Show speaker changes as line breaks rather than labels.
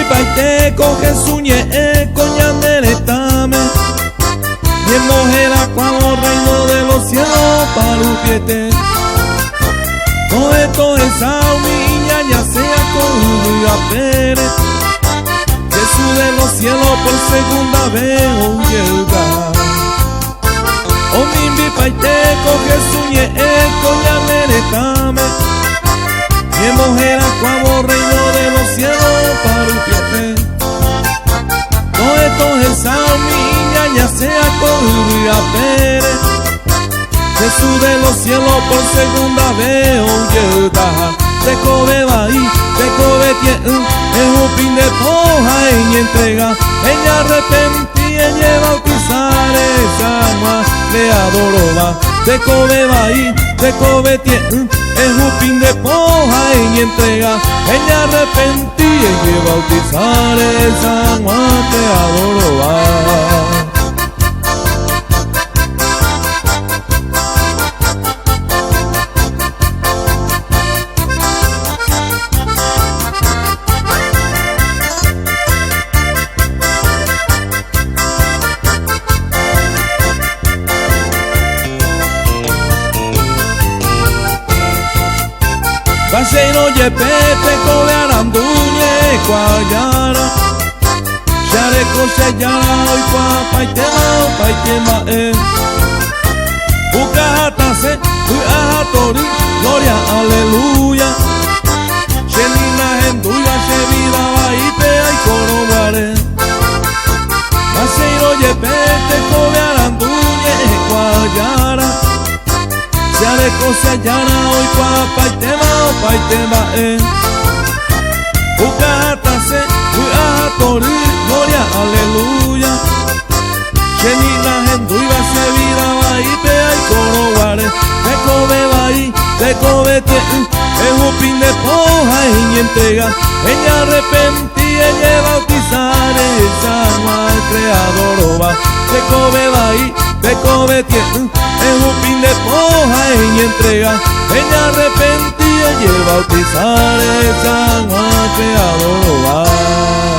paite coge suñe coñaneretame. Bien mujer cuando reino de los cielos palupiete. Todo esto es a niña ya sea con la pere. Jesús de los cielos por segunda vez llega. O mi paite coge suñe coñaneretame. Bien mujer cuando reino de los cielos palupiete. Todo esto es a niña ya sea con la pere. Jesús de los cielos por segunda vez llega. Te cobe ahí, te cobe tien, es un pin de poja y entrega. Ella arrepentí, ella bautizar esa alma le adoraba. Te cobe ahí, te cobe tien, es un pin de poja y entrega. Ella arrepentí, ella bautizar esa alma te adoraba. Caseiro yepete cobe aranduñe cuayara. Share cosellana hoy paitema Ucajatase, uajatori, gloria, aleluya. Shelina enduya, shevira baite ay corobare. Caseiro yepete cobe aranduñe cuayara. Share cosellana hoy paitema Ucajatase, uajatori, gloria, aleluya. Shenina enduya, shevira baite ay corobare. Te cobe bai, te cobe tien, es un pin de poja y entrega. Ella arrepentí, ella bautizar esa alma al creador va. Te cobe bai, te cobe tien, es un pin de poja y entrega. Ella arrepentí, ella bautizar esa alma al creador va.